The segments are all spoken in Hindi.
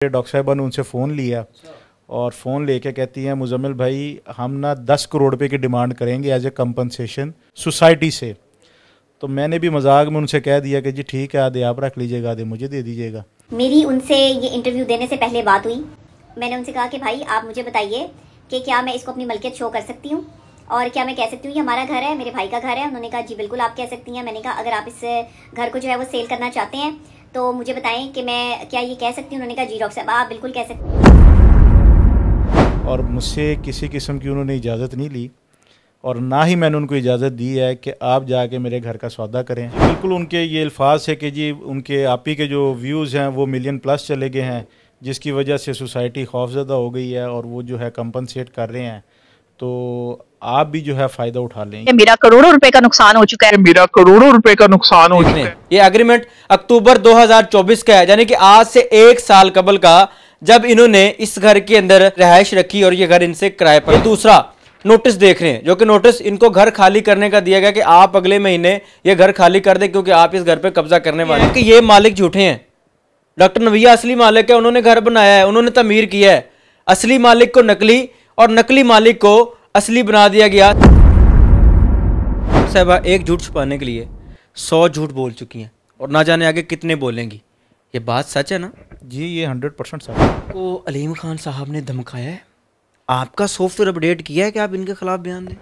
डॉक्टर साहिबा ने उनसे फ़ोन लिया और फ़ोन लेके कहती हैं मुजम्मिल भाई हम ना 10 करोड़ रुपए की डिमांड करेंगे एज ए कंपनसेशन सोसाइटी से। तो मैंने भी मजाक में उनसे कह दिया कि जी ठीक है, आधे आप रख लीजिएगा, आधे मुझे दे दीजिएगा। मेरी उनसे ये इंटरव्यू देने से पहले बात हुई। मैंने उनसे कहा कि भाई आप मुझे बताइए कि क्या मैं इसको अपनी मलकियत शो कर सकती हूँ और क्या मैं कह सकती हूँ ये हमारा घर है, मेरे भाई का घर है। उन्होंने कहा जी बिल्कुल आप कह सकती हैं। मैंने कहा अगर आप इस घर को जो है वो सेल करना चाहते हैं तो मुझे बताएं कि मैं क्या ये कह सकती हूँ। उन्होंने कहा जी डॉक्टर साहब आप बिल्कुल कह सकती हैं। और मुझसे किसी किस्म की उन्होंने इजाज़त नहीं ली और ना ही मैंने उनको इजाज़त दी है कि आप जाके मेरे घर का सौदा करें। बिल्कुल उनके ये अल्फाज है कि जी उनके आप ही के जो व्यूज़ हैं वो मिलियन प्लस चले गए हैं, जिसकी वजह से सोसाइटी खौफजदा हो गई है और वो जो है कंपनसेट कर रहे हैं, तो आप भी जो है फ़ायदा उठा लें। मेरा करोड़ों रुपए का नुकसान हो चुका है। मेरा करोड़ों रुपए का नुकसान हो चुका है। ये एग्रीमेंट अक्टूबर 2024 का है, यानी कि आज से 1 साल कबल का, जब इन्होंने इस घर के अंदर रहायश रखी और ये घर इनसे किराए पर। दूसरा नोटिस देख रहे हैं, जो कि नोटिस इनको घर खाली करने का दिया गया कि आप अगले महीने ये घर खाली कर दें क्योंकि आप इस घर पे कब्जा करने वाले हैं। कि ये मालिक झूठे हैं। डॉक्टर नविया असली मालिक है, उन्होंने घर बनाया है, उन्होंने तमीर किया है। असली मालिक को नकली और नकली मालिक को असली बना दिया गया। साहबा एक झूठ छुपाने के लिए 100 झूठ बोल चुकी हैं और ना जाने आगे कितने बोलेंगी। ये बात सच है ना? जी ये 100% सच है। को अलीम खान साहब ने धमकाया है, आपका सॉफ्टवेयर अपडेट किया है कि आप इनके खिलाफ बयान दें।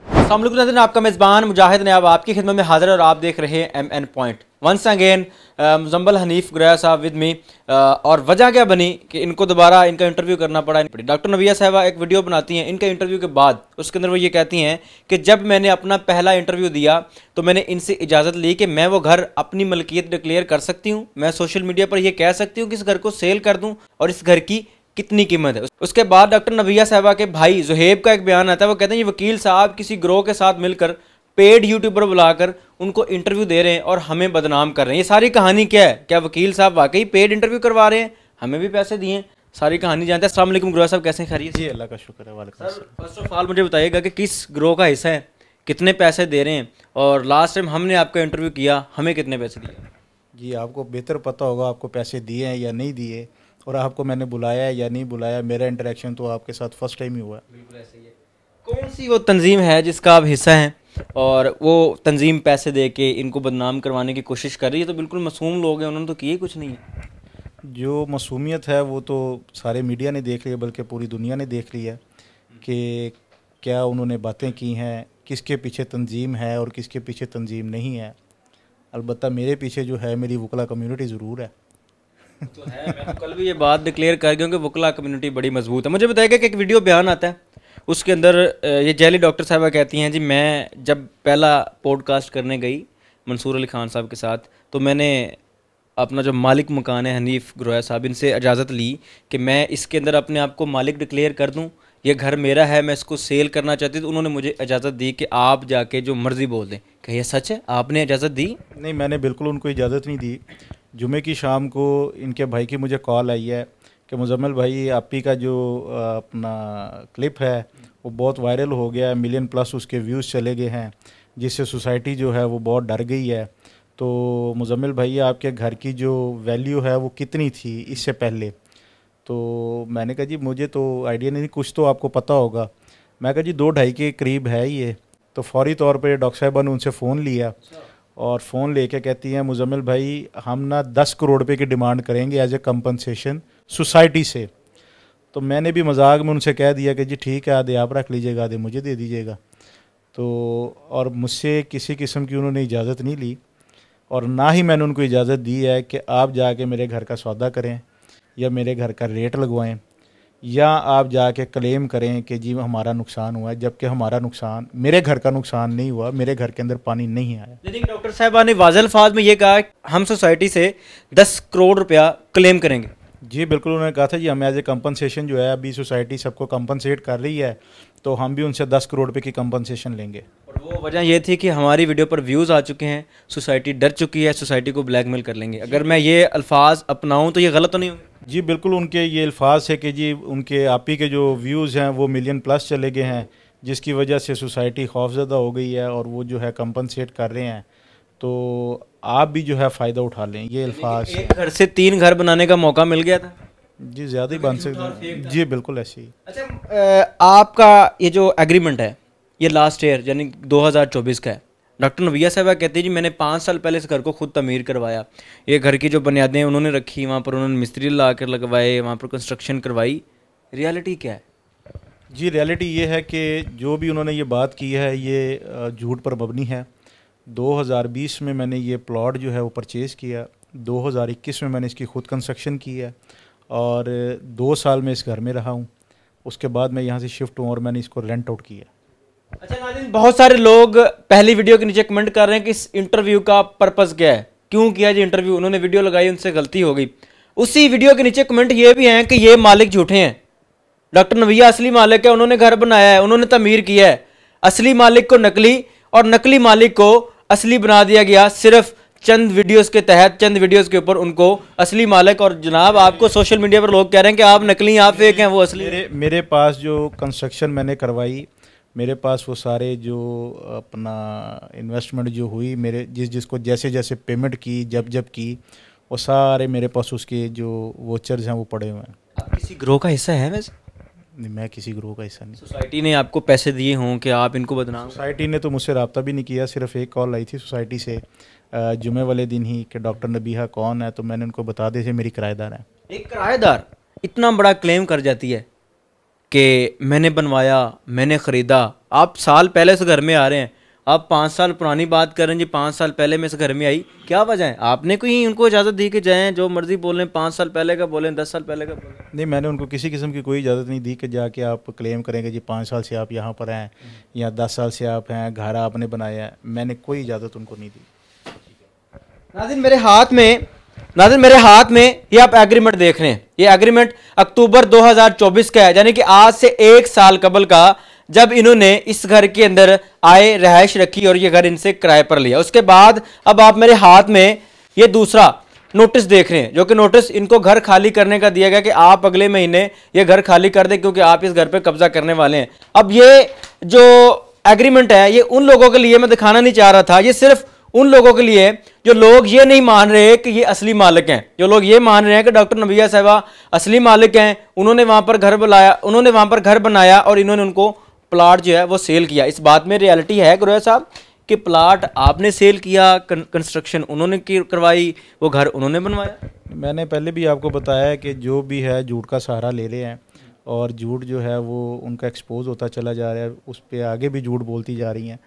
अस्सलाम वालेकुम नाज़रीन, आपका मेज़बान मुजाहिद ने अब आपकी खिदमत में हाजिर और आप देख रहे हैं MN point. Once again Muzammil Hanif Guraiya साहब विद मी। और वजह क्या बनी कि इनको दोबारा इनका इंटरव्यू करना पड़ा। डॉक्टर नविया साहबा एक वीडियो बनाती हैं इनका इंटरव्यू के बाद, उसके अंदर वो ये कहती हैं कि जब मैंने अपना पहला इंटरव्यू दिया तो मैंने इनसे इजाज़त ली कि मैं वो घर अपनी मलकियत डिक्लेयर कर सकती हूँ, मैं सोशल मीडिया पर यह कह सकती हूँ कि इस घर को सेल कर दूँ और इस घर की कितनी कीमत है। उसके बाद डॉक्टर नविया साहबा के भाई जुहेब का एक बयान आता है, वो कहते हैं ये वकील साहब किसी ग्रोह के साथ मिलकर पेड यूट्यूबर बुलाकर उनको इंटरव्यू दे रहे हैं और हमें बदनाम कर रहे हैं। ये सारी कहानी क्या है? क्या वकील साहब वाकई पेड इंटरव्यू करवा रहे हैं? हमें भी पैसे दिए? सारी कहानी जानते हैं। अस्सलाम वालेकुम गुरैया साहब, कैसे हैं? खैरियत? जी अल्लाह का शुक्र है। वालेकुम अस्सलाम। फर्स्ट ऑफ ऑल मुझे बताइएगा कि किस ग्रोह का हिस्सा है, कितने पैसे दे रहे हैं और लास्ट टाइम हमने आपका इंटरव्यू किया हमें कितने पैसे दिए? जी आपको बेहतर पता होगा आपको पैसे दिए हैं या नहीं दिए और आपको मैंने बुलाया है या नहीं बुलाया। मेरा इंटरेक्शन तो आपके साथ फर्स्ट टाइम ही हुआ है। बिल्कुल ऐसे ही है। कौन सी वो तंजीम है जिसका आप हिस्सा हैं और वो तंजीम पैसे दे के इनको बदनाम करवाने की कोशिश कर रही है? तो बिल्कुल मासूम लोग हैं, उन्होंने तो किए कुछ नहीं है। जो मासूमियत है वो तो सारे मीडिया ने देख लिया, बल्कि पूरी दुनिया ने देख लिया कि क्या उन्होंने बातें की हैं, किसके पीछे तंजीम है और किसके पीछे तंजीम नहीं है। अलबत्ता मेरे पीछे जो है मेरी वकला कम्युनिटी ज़रूर है। तो है, मैं तो कल भी ये बात डिक्लेयर कर गया कि वकला कम्युनिटी बड़ी मजबूत है। मुझे बताइएगा कि एक वीडियो बयान आता है, उसके अंदर ये जैली डॉक्टर साहबा कहती हैं जी मैं जब पहला पॉडकास्ट करने गई मंसूर अली खान साहब के साथ तो मैंने अपना जो मालिक मकान है हनीफ गुरैया साहब, इनसे इजाज़त ली कि मैं इसके अंदर अपने आप को मालिक डिक्लेयर कर दूं, ये घर मेरा है, मैं इसको सेल करना चाहती। तो उन्होंने मुझे इजाज़त दी कि आप जाके जो मर्ज़ी बोल दें। क्या ये सच है? आपने इजाज़त दी? नहीं, मैंने बिल्कुल उनको इजाज़त नहीं दी। जुमे की शाम को इनके भाई की मुझे कॉल आई है कि मुजम्मिल भाई आप ही का जो अपना क्लिप है वो बहुत वायरल हो गया है, मिलियन प्लस उसके व्यूज़ चले गए हैं, जिससे सोसाइटी जो है वो बहुत डर गई है। तो मुजम्मिल भाई आपके घर की जो वैल्यू है वो कितनी थी इससे पहले? तो मैंने कहा जी मुझे तो आइडिया नहीं, कुछ तो आपको पता होगा। मैं कहा जी 2-2.5 के करीब है ये। तो फौरी तौर पे डॉक्टर साहिबा ने उनसे फ़ोन लिया और फ़ोन लेके कहती हैं मुजम्मिल भाई हम ना 10 करोड़ रुपए की डिमांड करेंगे एज ए कंपनसेशन सोसाइटी से। तो मैंने भी मजाक में उनसे कह दिया कि जी ठीक है, आधे आप रख लीजिएगा, आधे मुझे दे दीजिएगा। तो और मुझसे किसी किस्म की उन्होंने इजाज़त नहीं ली और ना ही मैंने उनको इजाज़त दी है कि आप जाके मेरे घर का सौदा करें या मेरे घर का रेट लगवाएं या आप जाके क्लेम करें कि जी हमारा नुकसान हुआ है, जबकि हमारा नुकसान, मेरे घर का नुकसान नहीं हुआ, मेरे घर के अंदर पानी नहीं आया। लेकिन डॉक्टर साहबा ने वाज़ेह अल्फाज में ये कहा हम सोसाइटी से 10 करोड़ रुपया क्लेम करेंगे। जी बिल्कुल, उन्होंने कहा था जी हम एज ए कंपनसेशन जो है अभी सोसाइटी सबको कंपनसेट कर रही है तो हम भी उनसे 10 करोड़ रुपए की कंपनसेशन लेंगे। और वो वजह ये थी कि हमारी वीडियो पर व्यूज़ आ चुके हैं, सोसाइटी डर चुकी है, सोसाइटी को ब्लैकमेल कर लेंगे। अगर मैं ये अल्फाज अपनाऊं तो ये गलत तो नहीं होंगे? जी बिल्कुल, उनके ये अल्फाज है कि जी उनके आप ही के जो व्यूज़ हैं वो मिलियन प्लस चले गए हैं, जिसकी वजह से सोसाइटी खौफजदा हो गई है और वो जो है कंपनसेट कर रहे हैं। तो आप भी जो है फ़ायदा उठा लें, ये अल्फाज। एक घर से 3 घर बनाने का मौका मिल गया था जी, ज़्यादा ही बन सकते हैं जी, बिल्कुल ऐसे ही। अच्छा, आपका ये जो एग्रीमेंट है ये लास्ट ईयर यानी 2024 का है। डॉक्टर नबिया साहबा कहते हैं जी मैंने 5 साल पहले इस घर को खुद तमीर करवाया, ये घर की जो बुनियादें उन्होंने रखी, वहाँ पर उन्होंने मिस्त्री ला कर लगवाए, वहाँ पर कंस्ट्रक्शन करवाई। रियलिटी क्या है? जी, रियलिटी ये है कि जो भी उन्होंने ये बात की है ये झूठ पर मबनी है। 2020 में मैंने ये प्लॉट जो है वो परचेज़ किया, 2021 में मैंने इसकी खुद कंस्ट्रक्शन की है और 2 साल में इस घर में रहा हूँ। उसके बाद मैं यहाँ से शिफ्ट हूँ और मैंने इसको रेंट आउट किया। अच्छा नाज़रीन, बहुत सारे लोग पहली वीडियो के नीचे कमेंट कर रहे हैं कि इस इंटरव्यू का पर्पस क्या है, क्यों किया जी इंटरव्यू, उन्होंने वीडियो लगाई उनसे गलती हो गई। उसी वीडियो के नीचे कमेंट ये भी हैं कि ये मालिक झूठे हैं, डॉक्टर नबिया असली मालिक है, उन्होंने घर बनाया है, उन्होंने तमीर किया है, असली मालिक को नकली और नकली मालिक को असली बना दिया गया सिर्फ चंद वीडियोस के तहत, चंद वीडियोस के ऊपर उनको असली मालिक। और जनाब आपको सोशल मीडिया पर लोग कह रहे हैं कि आप नकली, आप फेक हैं, वो असली। मेरे पास जो कंस्ट्रक्शन मैंने करवाई, मेरे पास वो सारे जो अपना इन्वेस्टमेंट जो हुई, मेरे जिसको जैसे जैसे पेमेंट की, जब की, वो सारे मेरे पास उसके जो वोचर्स हैं वो पड़े हुए हैं। आप किसी ग्रोह का हिस्सा है वैसे? नहीं, मैं किसी ग्रोह का हिस्सा नहीं। सोसाइटी ने आपको पैसे दिए हों कि आप इनको बदनाम? सोसाइटी ने तो मुझसे रब्ता भी नहीं किया, सिर्फ एक कॉल आई थी सोसाइटी से जुमे वाले दिन ही कि डॉक्टर नबीहा कौन है, तो मैंने उनको बता दिया थे मेरी किराएदार है। एक किराएदार इतना बड़ा क्लेम कर जाती है कि मैंने बनवाया, मैंने ख़रीदा। आप साल पहले से घर में आ रहे हैं, आप 5 साल पुरानी बात कर रहे हैं जी 5 साल पहले मैं इस घर में आई, क्या वजह है? आपने कोई उनको इजाज़त दी कि जाएँ जो मर्ज़ी बोलें, 5 साल पहले का बोलें, 10 साल पहले का बोलें? नहीं, मैंने उनको किसी किस्म की कोई इजाज़त नहीं दी कि जाके आप क्लेम करेंगे जी 5 साल से आप यहाँ पर हैं या 10 साल से आप हैं, घर आपने बनाया है। मैंने कोई इजाज़त उनको नहीं दी। नाज़रीन मेरे हाथ में ये आप एग्रीमेंट देख रहे हैं, ये एग्रीमेंट अक्टूबर 2024 का है, यानी कि आज से 1 साल कबल का, जब इन्होंने इस घर के अंदर आए, रहायश रखी और ये घर इनसे किराए पर लिया। उसके बाद अब आप मेरे हाथ में ये दूसरा नोटिस देख रहे हैं, जो कि नोटिस इनको घर खाली करने का दिया गया कि आप अगले महीने ये घर खाली कर दें क्योंकि आप इस घर पे कब्जा करने वाले हैं। अब ये जो एग्रीमेंट है ये उन लोगों के लिए मैं दिखाना नहीं चाह रहा था, ये सिर्फ उन लोगों के लिए जो लोग ये नहीं मान रहे कि ये असली मालिक हैं, जो लोग ये मान रहे हैं कि डॉक्टर नबिया साहबा असली मालिक हैं, उन्होंने वहां पर घर बनाया, उन्होंने वहां पर घर बनाया और इन्होंने उनको प्लाट जो है वो सेल किया। इस बात में रियलिटी है गुरैया साहब कि प्लाट आपने सेल किया, कंस्ट्रक्शन उन्होंने करवाई, वो घर उन्होंने बनवाया? मैंने पहले भी आपको बताया कि जो भी है झूठ का सहारा ले रहे हैं और झूठ जो है वो उनका एक्सपोज होता चला जा रहा है, उस पर आगे भी झूठ बोलती जा रही हैं,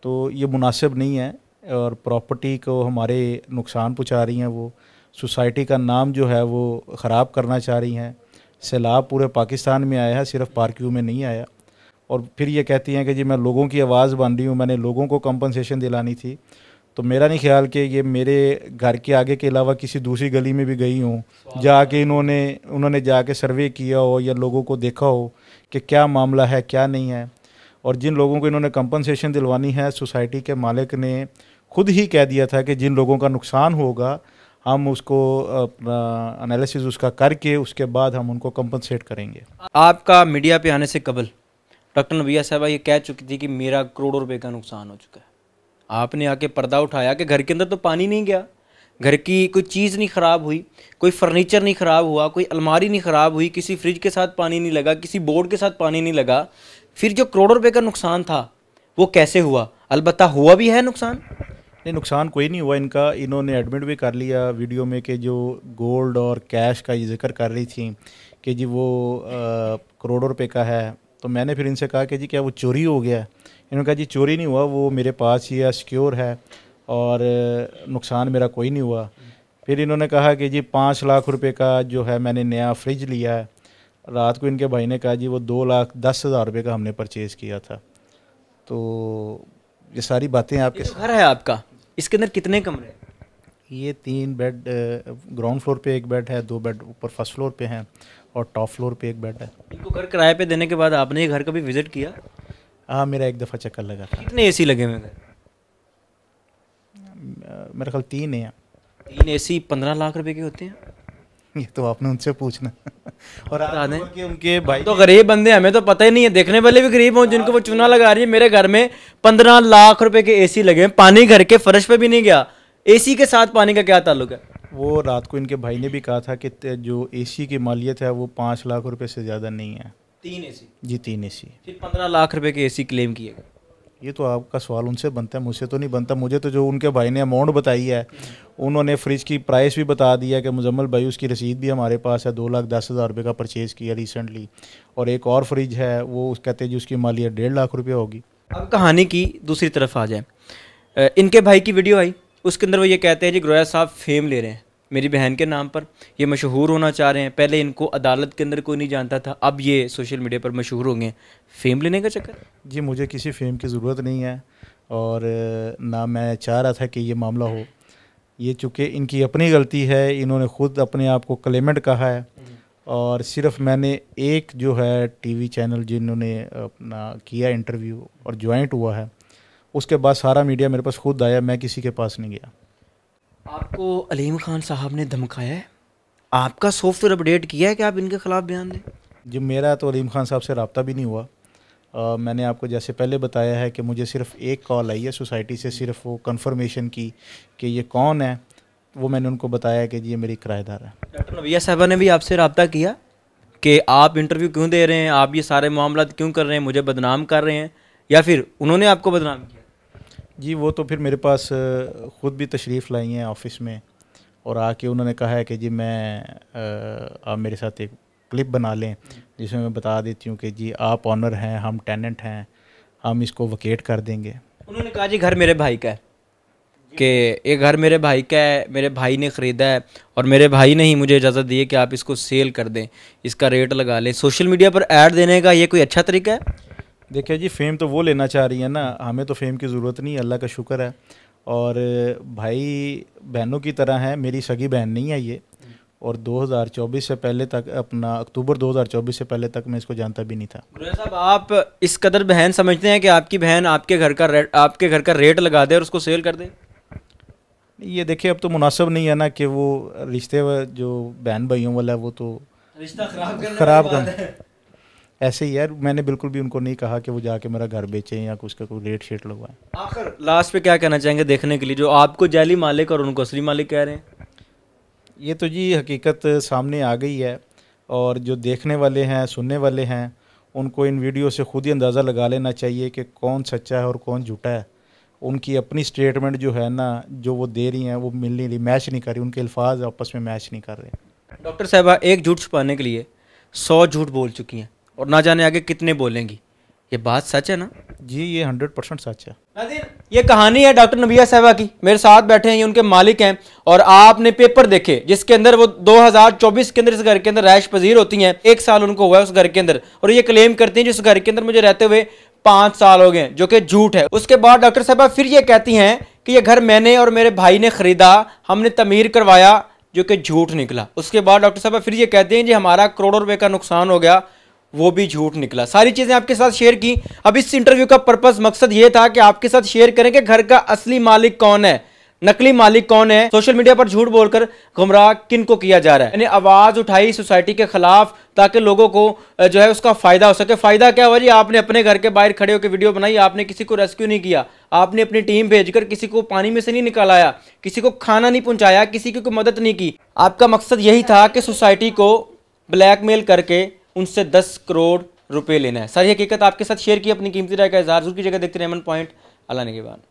तो ये मुनासिब नहीं है और प्रॉपर्टी को हमारे नुकसान पहुंचा रही हैं। वो सोसाइटी का नाम जो है वो ख़राब करना चाह रही हैं। सैलाब पूरे पाकिस्तान में आया है, सिर्फ पार्क्यू में नहीं आया। और फिर ये कहती हैं कि जी मैं लोगों की आवाज़ बन रही हूँ, मैंने लोगों को कंपनसेशन दिलानी थी। तो मेरा नहीं ख्याल कि ये मेरे घर के आगे के अलावा किसी दूसरी गली में भी गई हूँ जाके उन्होंने जाके सर्वे किया हो या लोगों को देखा हो कि क्या मामला है क्या नहीं है। और जिन लोगों को इन्होंने कंपनसेशन दिलवानी है, सोसाइटी के मालिक ने खुद ही कह दिया था कि जिन लोगों का नुकसान होगा हम उसको अपना एनालिसिस उसका करके उसके बाद हम उनको कंपनसेट करेंगे। आपका मीडिया पे आने से कबल डॉक्टर नबिया साहबा ये कह चुकी थी कि मेरा करोड़ों रुपए का नुकसान हो चुका है। आपने आके पर्दा उठाया कि घर के अंदर तो पानी नहीं गया, घर की कोई चीज़ नहीं ख़राब हुई, कोई फर्नीचर नहीं ख़राब हुआ, कोई अलमारी नहीं ख़राब हुई, किसी फ्रिज के साथ पानी नहीं लगा, किसी बोर्ड के साथ पानी नहीं लगा। फिर जो करोड़ों रुपए का नुकसान था वो कैसे हुआ? अलबत्ता हुआ भी है नुकसान। नहीं, नुकसान कोई नहीं हुआ इनका। इन्होंने एडमिट भी कर लिया वीडियो में कि जो गोल्ड और कैश का जिक्र कर रही थी कि जी वो करोड़ों रुपए का है। तो मैंने फिर इनसे कहा कि जी क्या वो चोरी हो गया? इन्होंने कहा जी चोरी नहीं हुआ, वो मेरे पास ही है, सिक्योर है और नुकसान मेरा कोई नहीं हुआ। फिर इन्होंने कहा कि जी 5 लाख रुपए का जो है मैंने नया फ्रिज लिया है। रात को इनके भाई ने कहा जी वो 2,10,000 रुपये का हमने परचेज़ किया था। तो ये सारी बातें आपके घर है आपका, इसके अंदर कितने कमरे? ये 3 बेड, ग्राउंड फ्लोर पे 1 बेड है, 2 बेड ऊपर फर्स्ट फ्लोर पे हैं और टॉप फ्लोर पे 1 बेड है। इनको घर किराए पे देने के बाद आपने ये घर कभी विजिट किया? हाँ, मेरा 1 दफ़ा चक्कर लगा था। कितने एसी लगे हुए घर? मेरा ख्याल 3 है। 3 एसी 15 लाख रुपए के होते हैं? ये तो आपने उनसे पूछना। और कि उनके भाई तो गरीब बंदे, हमें तो पता ही नहीं है, देखने वाले भी गरीब हों जिनको वो चूना लगा रही है। मेरे घर में 15 लाख रुपए के एसी लगे हैं, पानी घर के फर्श पे भी नहीं गया। एसी के साथ पानी का क्या ताल्लुक है? वो रात को इनके भाई ने भी कहा था कि जो एसी की मालियत है वो 5 लाख रुपए से ज़्यादा नहीं है। 3 एसी? जी 3 एसी। फिर 15 लाख रुपए के एसी क्लेम किए गए। ये तो आपका सवाल उनसे बनता है, मुझसे तो नहीं बनता। मुझे तो जो उनके भाई ने अमाउंट बताई है, उन्होंने फ्रिज की प्राइस भी बता दिया कि मुजम्मल भाई उसकी रसीद भी हमारे पास है, 2,10,000 रुपये का परचेज़ किया रिसेंटली। और एक और फ्रिज है वो कहते हैं जी उसकी मालियत 1.5 लाख रुपये होगी। अब कहानी की दूसरी तरफ आ जाए। इनके भाई की वीडियो आई, उसके अंदर वो ये कहते हैं जी ग्रोया साहब फेम ले रहे हैं मेरी बहन के नाम पर, ये मशहूर होना चाह रहे हैं। पहले इनको अदालत के अंदर कोई नहीं जानता था, अब ये सोशल मीडिया पर मशहूर होंगे। फेम लेने का चक्कर? जी मुझे किसी फेम की ज़रूरत नहीं है और ना मैं चाह रहा था कि ये मामला हो। ये चूँकि इनकी अपनी गलती है, इन्होंने ख़ुद अपने आप को क्लेमेंट कहा है और सिर्फ मैंने एक जो है टीवी चैनल जिन्होंने अपना किया इंटरव्यू और ज्वाइंट हुआ है, उसके बाद सारा मीडिया मेरे पास खुद आया, मैं किसी के पास नहीं गया। आपको अलीम खान साहब ने धमकाया है? आपका सॉफ्टवेयर अपडेट किया है कि आप इनके ख़िलाफ़ बयान दें? जी मेरा तो अलीम खान साहब से रब्ता भी नहीं हुआ। मैंने आपको जैसे पहले बताया है कि मुझे सिर्फ एक कॉल आई है सोसाइटी से, सिर्फ वो कंफर्मेशन की कि ये कौन है। वो मैंने उनको बताया कि जी ये मेरी किराएदार है। डॉक्टर नबिया साहबा ने भी आपसे रब्ता किया कि आप इंटरव्यू क्यों दे रहे हैं, आप ये सारे मामला क्यों कर रहे हैं, मुझे बदनाम कर रहे हैं, या फिर उन्होंने आपको बदनाम किया? जी वो तो फिर मेरे पास ख़ुद भी तशरीफ़ लाई हैं ऑफ़िस में और आके उन्होंने कहा है कि जी आप मेरे साथ एक क्लिप बना लें जिसमें मैं बता देती हूँ कि जी आप ऑनर हैं, हम टेनेंट हैं, हम इसको वकेट कर देंगे। उन्होंने कहा जी घर मेरे भाई का है, कि ये घर मेरे भाई का है, मेरे भाई ने ख़रीदा है और मेरे भाई ने ही मुझे इजाज़त दी है कि आप इसको सेल कर दें, इसका रेट लगा लें। सोशल मीडिया पर ऐड देने का ये कोई अच्छा तरीका है? देखिए जी फेम तो वो लेना चाह रही है ना, हमें तो फेम की ज़रूरत नहीं, अल्लाह का शुक्र है। और भाई बहनों की तरह हैं, मेरी सगी बहन नहीं है ये। और 2024 से पहले तक, अपना अक्टूबर 2024 से पहले तक मैं इसको जानता भी नहीं था। ग्रोया साहब आप इस कदर बहन समझते हैं कि आपकी बहन आपके घर का रेट लगा दे और उसको सेल कर दे? ये देखिए अब तो मुनासिब नहीं है ना कि वो रिश्ते जो बहन भाइयों वाला है वो तो रिश्ता ख़राब कर ऐसे ही यार। मैंने बिल्कुल भी उनको नहीं कहा कि वो जाके मेरा घर बेचें या उसका कोई रेट शेट लगवाएं। आखिर लास्ट पे क्या कहना चाहेंगे देखने के लिए जो आपको जाली मालिक और उनको असली मालिक कह रहे हैं? ये तो जी हकीकत सामने आ गई है और जो देखने वाले हैं, सुनने वाले हैं, उनको इन वीडियो से खुद ही अंदाज़ा लगा लेना चाहिए कि कौन सच्चा है और कौन झूठा है। उनकी अपनी स्टेटमेंट जो है ना, जो वो दे रही हैं वो मिल नहीं रही, मैच नहीं कर रही, उनके अल्फाज आपस में मैच नहीं कर रहे। डॉक्टर साहबा एक झूठ छुपाने के लिए 100 झूठ बोल चुकी हैं और ना जाने आगे कितने बोलेंगी, ये बात सच है ना? जी ये 100% सच है। नाज़रीन ये कहानी है डॉक्टर नबिया साहबा की, मेरे साथ बैठे हैं, ये उनके मालिक हैं। और आपने पेपर देखे जिसके अंदर वो 2024 के अंदर इस घर के अंदर रैश पजीर होती हैं, 1 साल उनको हुआ है उस घर के अंदर, और ये क्लेम करती हैं जिस घर के अंदर मुझे रहते हुए 5 साल हो गए, जो कि झूठ है। उसके बाद डॉक्टर साहबा फिर ये कहती हैं कि ये घर मैंने और मेरे भाई ने खरीदा, हमने तमीर करवाया, जो कि झूठ निकला। उसके बाद डॉक्टर साहबा फिर ये कहते हैं जी हमारा करोड़ों रुपए का नुकसान हो गया, वो भी झूठ निकला। सारी चीज़ें आपके साथ शेयर की। अब इस इंटरव्यू का पर्पस, मकसद ये था कि आपके साथ शेयर करें कि घर का असली मालिक कौन है, नकली मालिक कौन है, सोशल मीडिया पर झूठ बोलकर गुमराह किन को किया जा रहा है। यानी आवाज़ उठाई सोसाइटी के खिलाफ ताकि लोगों को जो है उसका फ़ायदा हो सके। फ़ायदा क्या हुआ जी? आपने अपने घर के बाहर खड़े होकर वीडियो बनाई, आपने किसी को रेस्क्यू नहीं किया, आपने अपनी टीम भेजकर किसी को पानी में से नहीं निकालाया, किसी को खाना नहीं पहुँचाया, किसी की कोई मदद नहीं की। आपका मकसद यही था कि सोसाइटी को ब्लैकमेल करके उनसे 10 करोड़ रुपए लेना है। सारी हकीकत आपके साथ शेयर की, अपनी कीमती राय का इजहार जरूर कीजिएगा। देखते रहे एमएन पॉइंट। अल्लाह ने के बाद।